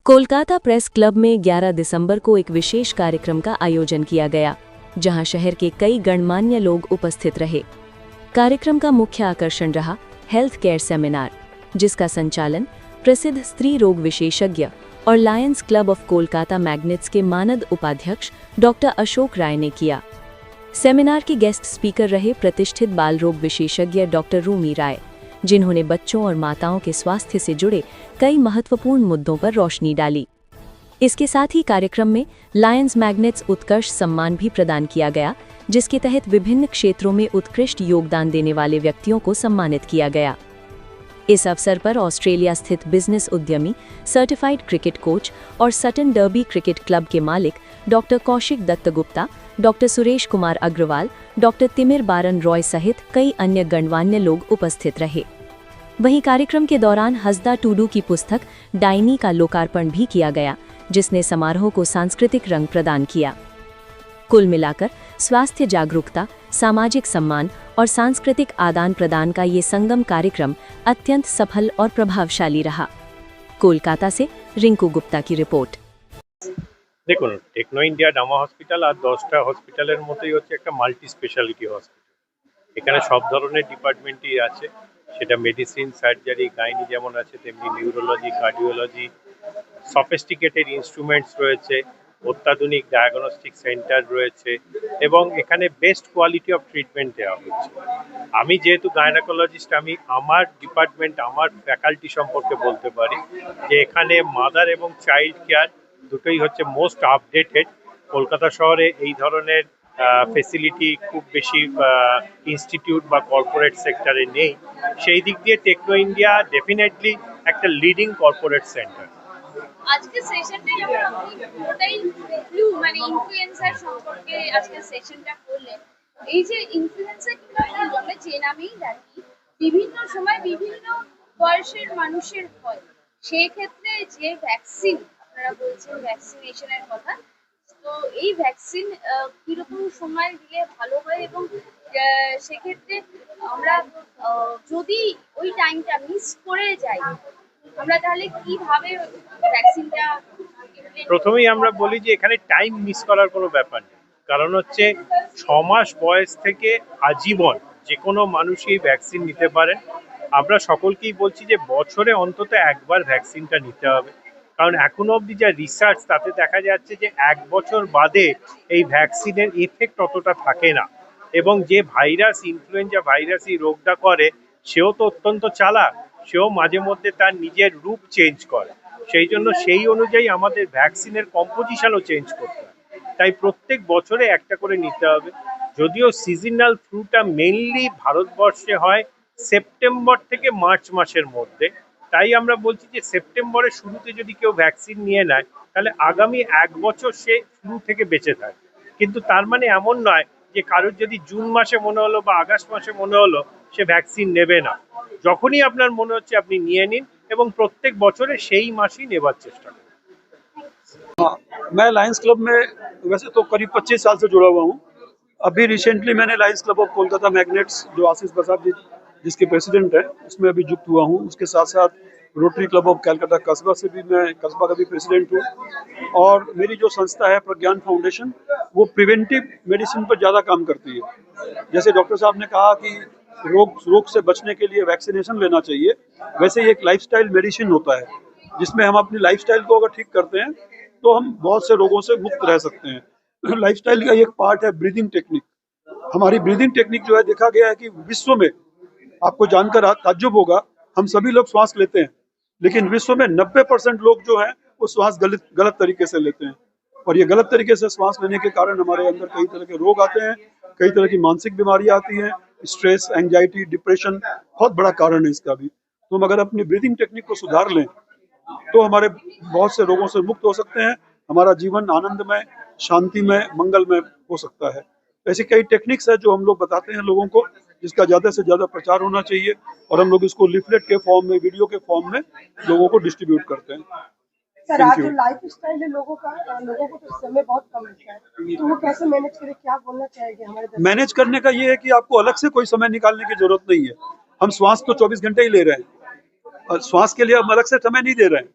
Kolkata press club में 11 दिसंबर को एक विशेष कार्यक्रम का आयोजन किया गया, जहां शहर के कई गणमान्य लोग उपस्थित रहे। कार्यक्रम का मुख्य आकर्षण रहा हेल्थ केयर सेमिनार, जिसका संचालन प्रसिद्ध स्त्री रोग विशेषज्ञ और Lions club of Kolkata magnets के मानद उपाध्यक्ष डॉक्टर अशोक राय ने किया। सेमिनार के गेस्ट स्पीकर रहे प्रतिष्ठित बाल रोग विशेषज्ञ डॉक्टर रूमी राय, जिन्होंने बच्चों और माताओं के स्वास्थ्य से जुड़े कई महत्वपूर्ण मुद्दों पर रोशनी डाली। इसके साथ ही कार्यक्रम में लायंस मैग्नेट्स उत्कर्ष सम्मान भी प्रदान किया गया, जिसके तहत विभिन्न क्षेत्रों में उत्कृष्ट योगदान देने वाले व्यक्तियों को सम्मानित किया गया। इस अवसर पर ऑस्ट्रेलिया स्थित बिजनेस उद्यमी, सर्टिफाइड क्रिकेट कोच और सटन डर्बी क्रिकेट क्लब के मालिक doctor Kaushik Duttagupta, doctor Suresh Kumar Agarwal, doctor Timir Baran Roy सहित कई अन्य गणमान्य लोग उपस्थित रहे। वहीं कार्यक्रम के दौरान हसदा टूडू की पुस्तक डायनी का लोकार्पण भी किया गया, जिसने समारोह को सांस्कृतिक रंग प्रदान किया। कुल मिलाकर स्वास्थ्य जागरूकता, सामाजिक सम्मान और सांस्कृतिक आदान प्रदान का ये संगम कार्यक्रम अत्यंत सफल और प्रभावशाली रहा। कोलकाता से रिंकू गुप्ता की रिपोर्ट। দেখুন, টেকনো ইন্ডিয়া ডামা হসপিটাল আর 10টা হসপিটালের মতোই হচ্ছে একটা মাল্টি স্পেশালিটি হসপিটাল। এখানে সব ধরনের ডিপার্টমেন্টই আছে, সেটা মেডিসিন, সার্জারি, গাইনি যেমন আছে তেমনি নিউরোলজি, কার্ডিওলজি, সফিস্টিকেটেড ইনস্ট্রুমেন্টস রয়েছে, অত্যাধুনিক ডায়াগনস্টিক সেন্টার রয়েছে এবং এখানে বেস্ট কোয়ালিটি অফ ট্রিটমেন্ট দেওয়া হচ্ছে। আমি যেহেতু গাইনোকোলজিস্ট, আমি আমার ডিপার্টমেন্ট, আমার ফ্যাকাল্টি সম্পর্কে বলতে পারি যে এখানে মাদার এবং চাইল্ড কেয়ার দুটোই হচ্ছে মোস্ট আপডেটেড। কলকাতা শহরে এই ধরনের ফেসিলিটি খুব বেশি ইনস্টিটিউট বা কর্পোরেট সেক্টরে নেই। সেই দিক দিয়ে টেকনো ইন্ডিয়া ডেফিনেটলি একটা লিডিং কর্পোরেট সেন্টার। আজকে সেশনটা যেমন আপনি পুরোটাই ফ্লু মানে ইনফ্লুয়েন্সার সম্পর্কে আজকে সেশনটা করলেন, এই যে ইনফ্লুয়েন্সার কিংবা আমরা যে নামেই ডাকি, বিভিন্ন সময় বিভিন্ন বয়সের মানুষের হয়, সেই ক্ষেত্রে যে ভ্যাকসিন আপনারা বলছেন ভ্যাকসিনেশনের কথা, তো এই ভ্যাকসিন কিরকম সময় দিলে ভালো হয় এবং সেক্ষেত্রে আমরা যদি ওই টাইমটা মিস করে যাই, আমরা তাহলে কিভাবে ভ্যাকসিনটা? প্রথমেই আমরা বলি যে এখানে টাইম মিস করার কোনো ব্যাপার নেই, কারণ হচ্ছে 6 মাস বয়স থেকে আজীবন যে কোনো মানুষই ভ্যাকসিন নিতে পারেন। আমরা সকলকেই বলছি যে বছরে অন্তত একবার ভ্যাকসিনটা নিতে হবে, কারণ এখনো অবধি যা রিসার্চ তাতে দেখা যাচ্ছে যে 1 বছর বাদে এই ভ্যাকসিনের এফেক্ট অতটা থাকে না। এবং যে ভাইরাস, ইনফ্লুয়েঞ্জা ভাইরাস এই রোগটা করে, সেও তো অত্যন্ত চালাক, সেও মাঝে মধ্যে তার নিজের রূপ চেঞ্জ করে। সেই জন্য সেই অনুযায়ী আমাদের ভ্যাকসিনের কম্পোজিশনও চেঞ্জ করতে হয়। তাই প্রত্যেক বছরে একটা করে নিতে হবে। যদিও সিজনাল ফ্লুটা মেইনলি ভারতবর্ষে হয় সেপ্টেম্বর থেকে মার্চ মাসের মধ্যে, তাই আমরা বলছি যে সেপ্টেম্বরের শুরুতে যদি কেউ ভ্যাকসিন নিয়ে নেয় তাহলে আগামী 1 বছর সে ফ্লু থেকে বেঁচে থাকে। কিন্তু তার মানে এমন নয় যে কারোর যদি জুন মাসে মনে হলো বা আগস্ট মাসে মনে হলো সে ভ্যাকসিন নেবে না। যখনই আপনার মনে হচ্ছে আপনি নিয়ে নিন এবং প্রত্যেক বছরে সেই মাসেই নেবার চেষ্টা করুন। मैं लायंस क्लब में वैसे तो करीब 25 साल से जुड़ा हुआ हूँ। अभी रिसेंटली मैंने Lions club of Kolkata magnets, जो आशीष प्रसाद जी जिसके प्रेसिडेंट हैं, उसमें अभी युक्त हुआ हूँ। उसके साथ साथ रोटरी क्लब ऑफ कैलकाटा कस्बा से भी मैं कस्बा का भी प्रेसिडेंट हूँ। और मेरी जो संस्था है प्रज्ञान फाउंडेशन, वो प्रिवेंटिव मेडिसिन पर ज़्यादा काम करती है। जैसे डॉक्टर साहब ने कहा कि रोग से बचने के लिए वैक्सीनेशन लेना चाहिए, वैसे ही एक लाइफस्टाइल मेडिसिन होता है, जिसमें हम अपनी लाइफस्टाइल को अगर ठीक करते हैं तो हम बहुत से रोगों से मुक्त रह सकते हैं। लाइफस्टाइल का एक पार्ट है ब्रीदिंग टेक्निक। हमारी ब्रीदिंग टेक्निक जो है, देखा गया है कि विश्व में, आपको जानकर ताज्जुब होगा, हम सभी लोग श्वास लेते हैं, लेकिन विश्व में 90% लोग जो हैं वो श्वास गलत तरीके से लेते हैं। और ये गलत तरीके से श्वास लेने के कारण हमारे अंदर कई तरह के रोग आते हैं, कई तरह की मानसिक बीमारियां आती हैं। स्ट्रेस, एंजाइटी, डिप्रेशन बहुत बड़ा कारण है इसका भी। तो हम अगर अपनी ब्रीदिंग टेक्निक को सुधार लें तो हमारे बहुत से रोगों से मुक्त हो सकते हैं। हमारा जीवन आनंदमय, शांतिमय, मंगलमय हो सकता है। ऐसी कई टेक्निक्स है जो हम लोग बताते हैं लोगों को, जिसका ज़्यादा से ज़्यादा प्रचार होना चाहिए। और हम लोग इसको लिफलेट के फॉर्म में, वीडियो के फॉर्म में लोगों को डिस्ट्रीब्यूट करते हैं। सर Thank आज you. जो लाइफ स्टाइल है लोगों का, लोगों को तो समय बहुत कम मिलता है, तो वो कैसे मैनेज करें, क्या बोलना चाहेंगे हमारे दर्शक? मैनेज करने का ये है कि आपको अलग से कोई समय निकालने की जरूरत नहीं है। हम श्वास तो 24 घंटे ही ले रहे हैं और श्वास के लिए हम अलग से समय नहीं दे रहे हैं।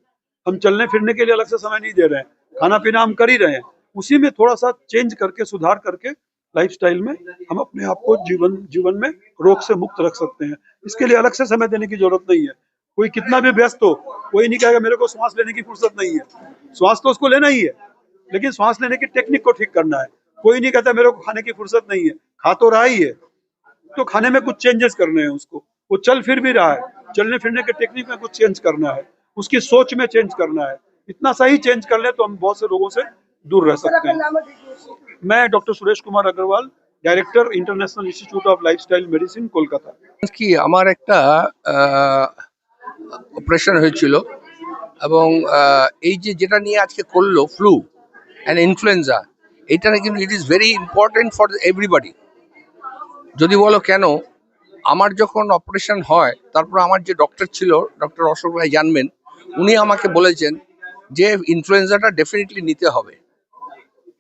हम चलने फिरने के लिए अलग से समय नहीं दे रहे हैं। खाना पीना हम कर ही रहे हैं। उसी में थोड़ा सा चेंज करके, सुधार करके लाइफस्टाइल में हम अपने आप को जीवन में रोग से मुक्त रख सकते हैं। इसके लिए अलग से समय देने की जरूरत नहीं है। कोई कितना भी व्यस्त हो, कोई नहीं कहेगा मेरे को श्वास लेने की फुर्सत नहीं है। श्वास तो उसको लेना ही है, लेकिन श्वास लेने की टेक्निक को ठीक करना है। कोई नहीं कहता मेरे को खाने की फुर्सत नहीं है, खा तो रहा ही है, तो खाने में कुछ चेंजेस करने हैं उसको। वो चल फिर भी रहा है, चलने फिरने के टेक्निक में कुछ चेंज करना है, उसकी सोच में चेंज करना है। इतना सा ही चेंज कर ले तो हम बहुत से रोगों से दूर रह सर सकते अपना हैं। नाम और डिग्री। मैं doctor Suresh Kumar Agarwal, director international institute of lifestyle medicine, Kolkata. কি আমার একটা অপারেশন হয়েছিল এবং এই যে যেটা নিয়ে আজকে করলো ফ্লু অ্যান্ড ইনফ্লুয়েঞ্জা, এইটা কিন্তু it is very important for everybody. যদি বলো কেন, আমার যখন অপারেশন হয় তারপর আমার যে ডক্টর ছিল, ডক্টর অশোক রায় জানবেন, উনি আমাকে বলেছেন যে ইনফ্লুয়েঞ্জাটা ডেফিনেটলি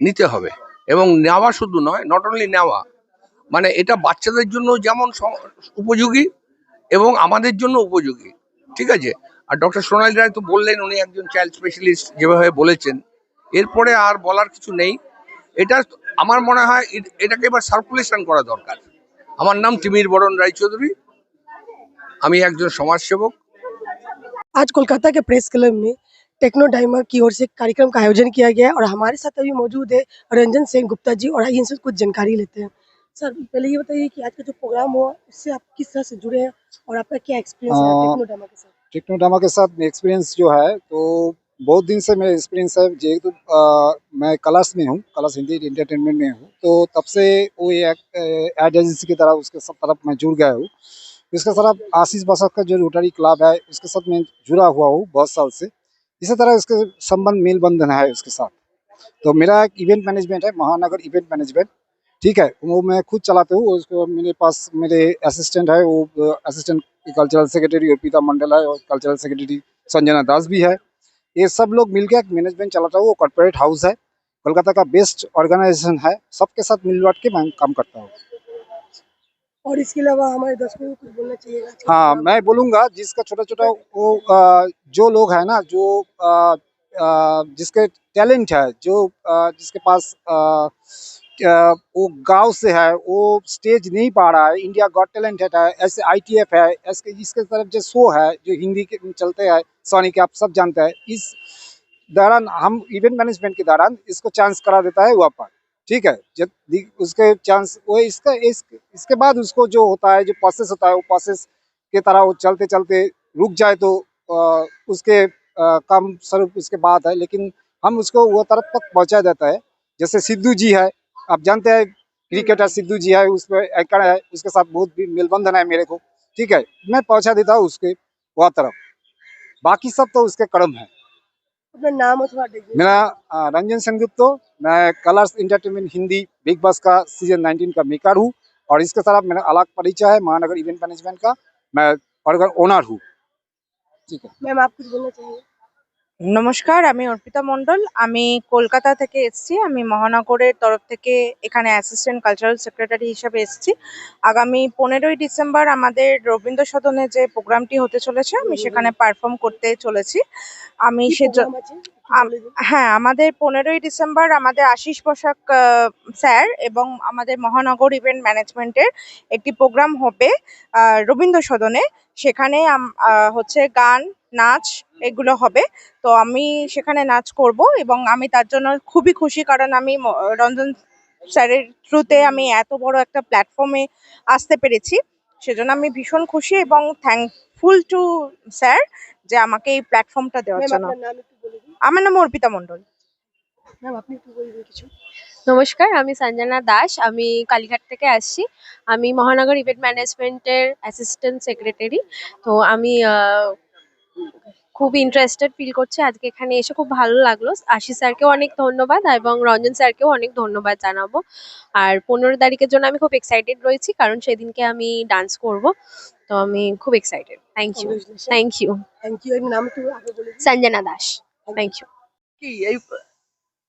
নিতে হবে এবং নেওয়া শুধু নয়, নট অনলি নেওয়া, মানে এটা বাচ্চাদের জন্য যেমন উপযোগী এবং আমাদের জন্য উপযোগী, ঠিক আছে। আর ডক্টর সোনালী রায় তো বললেন, উনি একজন চাইল্ড স্পেশালিস্ট, যেভাবে বলেছেন, এরপরে আর বলার কিছু নেই। এটা আমার মনে হয় এটাকে এবার সার্কুলেশন করা দরকার। আমার নাম তিমির বরণ রায়চৌধুরী, আমি একজন সমাজসেবক। आज कोलकाता के प्रेस क्लब में टेक्नोडाइमा की ओर से एक कार्यक्रम का आयोजन किया गया है और हमारे साथ अभी मौजूद है रंजन सेन गुप्ता जी, और आइए इनसे कुछ जानकारी लेते हैं। सर पहले ये बताइए कि आज का जो प्रोग्राम हुआ उससे आप किस तरह से जुड़े हैं और आपका क्या एक्सपीरियंस है टेक्नोडाइमा के साथ? टेक्नोडामा के साथ एक्सपीरियंस जो है, तो बहुत दिन से मेरा एक्सपीरियंस है। जेहेतु मैं कलर्स में हूँ, कलर्स हिंदी एंटरटेनमेंट में हूँ, तो तब से वो एक एड एजेंसी की तरह उसके सब तरफ मैं जुड़ गया हूँ। इसके तरफ आशीष बसत का जो रोटरी क्लब है उसके साथ मैं जुड़ा हुआ हूँ बहुत साल से। इसी तरह इसके संबंध मेल बंधन है उसके साथ। तो मेरा एक इवेंट मैनेजमेंट है, महानगर इवेंट मैनेजमेंट, ठीक है, वो मैं खुद चलाता हूँ। उसको मेरे पास मेरे असिस्टेंट है, वो असिस्टेंट कल्चरल सेक्रेटरी अर्पिता मंडल है और कल्चरल सेक्रेटरी संजना दास भी है। ये सब लोग मिलकर एक मैनेजमेंट चलाता हूँ। वो कॉर्पोरेट हाउस है, कोलकाता का बेस्ट ऑर्गेनाइजेशन है। सबके साथ मिल बांट के मैं काम करता हूँ। और इसके अलावा हमारे दर्शकों को कुछ बोलना चाहिए? हाँ, मैं बोलूँगा जिसका छोटा छोटा वो जो लोग हैं ना, जो जिसके टैलेंट है, जो जिसके पास वो गांव से है, वो स्टेज नहीं पा रहा है, इंडिया गॉट टैलेंट है, ऐसे ITF है, ऐसे इसके तरफ जो शो है जो हिंदी के में चलते हैं, सोनी के आप सब जानते हैं। इस दौरान हम इवेंट मैनेजमेंट के दौरान इसको चांस करा देता है वहाँ पर, ठीक है। जब उसके चांस वो इसके बाद उसको जो होता है, जो प्रोसेस होता है, वो प्रोसेस के तरह वो चलते चलते रुक जाए तो उसके काम स्वरूप उसके बाद है, लेकिन हम उसको वो तरफ तक पहुँचा देता है। जैसे सिद्धू जी है, आप जानते हैं क्रिकेटर सिद्धू जी है, उसमें एंकर है, उसके साथ बहुत भी मेलबंधन है मेरे को, ठीक है। मैं पहुँचा देता हूँ उसके वह तरफ, बाकी सब तो उसके कर्म है। अपना नाम और थोड़ा डिग्री। मेरा रंजन सेनगुप्ता, मैं colours entertainment Hindi big boss का सीजन 19 का मेकर हूँ, और इसके तरफ मेरा अलग परिचय है महानगर इवेंट मैनेजमेंट का, मैं ओनर हूँ, ठीक है। मैम आप कुछ बोलना चाहिए? নমস্কার, আমি অর্পিতা মণ্ডল। আমি কলকাতা থেকে এসেছি। আমি মহানগরের তরফ থেকে এখানে অ্যাসিস্ট্যান্ট কালচারাল সেক্রেটারি হিসেবে এসেছি। আগামী 15ই ডিসেম্বর আমাদের রবীন্দ্র সদনে যে প্রোগ্রামটি হতে চলেছে, আমি সেখানে পারফর্ম করতে চলেছি। আমি কি সেজন্য program আছে? বলে দিন। হ্যাঁ, আমাদের 15ই ডিসেম্বর আমাদের আশিস বসাক স্যার এবং আমাদের মহানগর ইভেন্ট ম্যানেজমেন্টের একটি প্রোগ্রাম হবে রবীন্দ্র সদনে। সেখানে হচ্ছে গান, নাচ এগুলো হবে। তো আমি সেখানে নাচ করব এবং আমি তার জন্য খুবই খুশি, কারণ আমি রঞ্জন স্যারের থ্রুতে আমি এত বড় একটা প্ল্যাটফর্মে আসতে পেরেছি। সেজন্য আমি ভীষণ খুশি এবং থ্যাঙ্কফুল টু স্যার যে আমাকে এই প্ল্যাটফর্মটা দেওয়ার ম্যাম জন্য। আপনার নাম একটু বলে দিন। আমার নাম অর্পিতা মণ্ডল। ম্যাম আপনি একটু বলে দিন কিছু। নমস্কার, আমি সঞ্জনা দাস। আমি কালীঘাট থেকে আসছি। আমি মহানগর ইভেন্ট ম্যানেজমেন্টের অ্যাসিস্ট্যান্ট সেক্রেটারি। তো আমি খুব ইন্টারেস্টেড ফিল করছি আজকে এখানে এসে, খুব ভালো লাগলো। আশিস স্যারকেও অনেক ধন্যবাদ এবং রঞ্জন স্যারকেও অনেক ধন্যবাদ জানাবো। আর 15 তারিখের জন্য আমি খুব এক্সাইটেড রয়েছি, কারণ সেদিনকে আমি ডান্স করব। তো আমি খুব excited. Thank you. Congratulations. Thank you. Thank you. এর নাম একটু আগে বলে দিন। সঞ্জনা দাস। Thank you. কি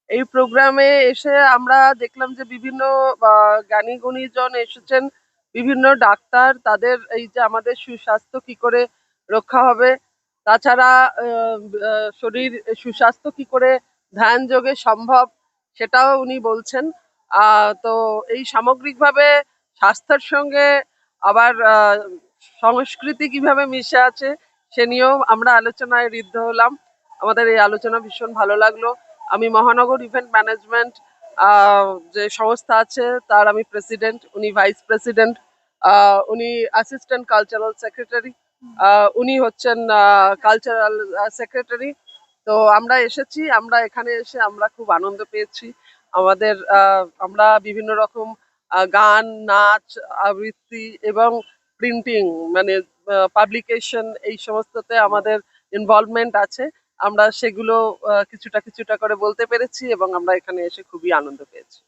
এই প্রোগ্রামে এসে আমরা দেখলাম যে বিভিন্ন জ্ঞানী গুণীজন এসেছেন, বিভিন্ন ডাক্তার, তাদের এই যে আমাদের সুস্বাস্থ্য কি করে রক্ষা হবে, তাছাড়া শরীর সুস্বাস্থ্য কি করে ধ্যান যোগে সম্ভব সেটাও উনি বলছেন। তো এই সামগ্রিকভাবে স্বাস্থ্যের সঙ্গে আবার সংস্কৃতি কিভাবে মিশে আছে সে নিয়েও আমরা আলোচনায় ঋদ্ধ হলাম। আমাদের এই আলোচনা ভীষণ ভালো লাগলো। আমি মহানগর ইভেন্ট ম্যানেজমেন্ট যে সংস্থা আছে তার আমি প্রেসিডেন্ট, উনি ভাইস প্রেসিডেন্ট, উনি অ্যাসিস্ট্যান্ট কালচারাল সেক্রেটারি, উনি হচ্ছেন কালচারাল সেক্রেটারি। তো আমরা এসেছি, আমরা এখানে এসে আমরা খুব আনন্দ পেয়েছি। আমাদের আমরা বিভিন্ন রকম গান, নাচ, আবৃত্তি এবং প্রিন্টিং মানে পাবলিকেশন এই সমস্ততে আমাদের ইনভলভমেন্ট আছে। আমরা সেগুলো কিছুটা কিছুটা করে বলতে পেরেছি এবং আমরা এখানে এসে খুবই আনন্দ পেয়েছি।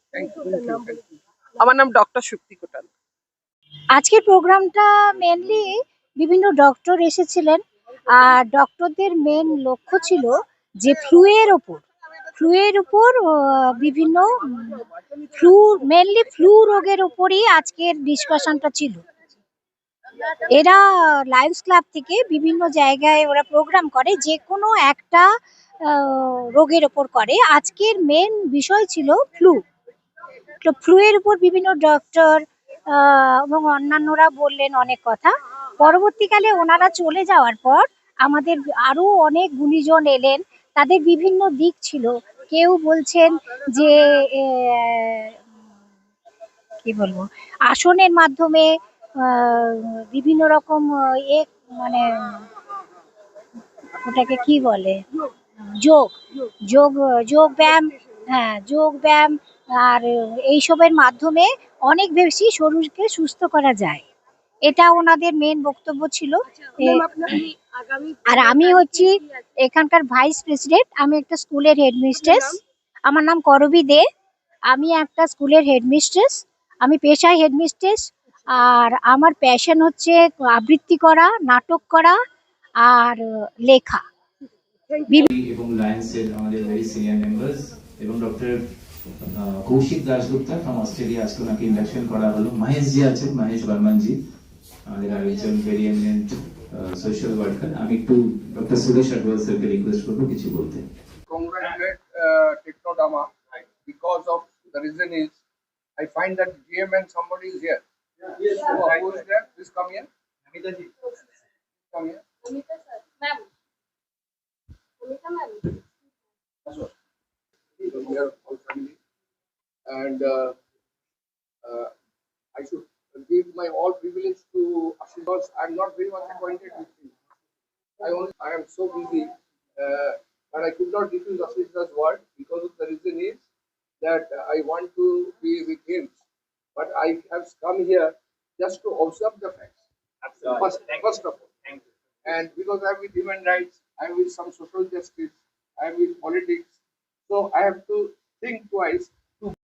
আমার নাম ডক্টর শুক্তি কোটাল। আজকের প্রোগ্রামটা মেনলি বিভিন্ন ডক্টর এসেছিলেন, আর ডক্টরদের মেন লক্ষ্য ছিল যে ফ্লুয়ের উপর বিভিন্ন মেনলি ফ্লু রোগের উপরই আজকের ডিসকাশনটা ছিল। এরা লায়ন্স ক্লাব থেকে বিভিন্ন জায়গায় ওরা প্রোগ্রাম করে, যে কোনো একটা রোগের ওপর করে। আজকের মেন বিষয় ছিল ফ্লু। তো ফ্লুয়ের উপর বিভিন্ন ডক্টর এবং অন্যান্যরা বললেন অনেক কথা। পরবর্তীকালে ওনারা চলে যাওয়ার পর আমাদের আরো অনেক গুণীজন এলেন, তাদের বিভিন্ন দিক ছিল। কেউ বলছেন যে কি বলবো, আসনের মাধ্যমে বিভিন্ন রকম মানে ওটাকে কি বলে, যোগ যোগ যোগ ব্যায়াম, হ্যাঁ যোগ ব্যায়াম আর এইসবের মাধ্যমে অনেক বেশি শরীরকে সুস্থ করা যায়, এটা ওনাদের মেন বক্তব্য ছিল। আর আমি হচ্ছি এখানকার ভাইস প্রেসিডেন্ট, আমি একটা স্কুলের হেডমিস্ট্রেস। আমার নাম করবী দে, আমি একটা স্কুলের হেডমিস্ট্রেস। আমি পেশায় হেডমিস্ট্রেস, আর আমার প্যাশন হচ্ছে আবৃত্তি করা, নাটক করা আর লেখা। এবং লায়ন্সের আমাদের ভেরি সিনিয়র মেম্বার্স এবং doctor Koushik Dasgupta from Australia, আজকে ওনাকে ইন্ডাকশন করা হলো। মহেশ জি আছেন, মহেশ বর্মন জি, আমাদের আরেকজন ভেরি এমিনেন্ট সোশ্যাল ওয়ার্কার। আমি একটু ডক্টর সুরেশ আডওয়াল স্যারকে রিকোয়েস্ট করবো কিছু বলতে। Congratulate Technodama because of the reason is I find that GM and somebody is here. Who is there? Please come here. Amita ji. Come here. Amita sir. Ma'am. Amita ma'am. We are all family, and I should give my all privilege to Ashish because I'm not very much acquainted with him. I am so busy, but I could not refuse Ashish's word because of the reason is that I want to be with him. But I have come here just to observe the facts. First of all. Thank you. And because I'm with human rights, I'm with some social justice, I'm with politics, so I have to think twice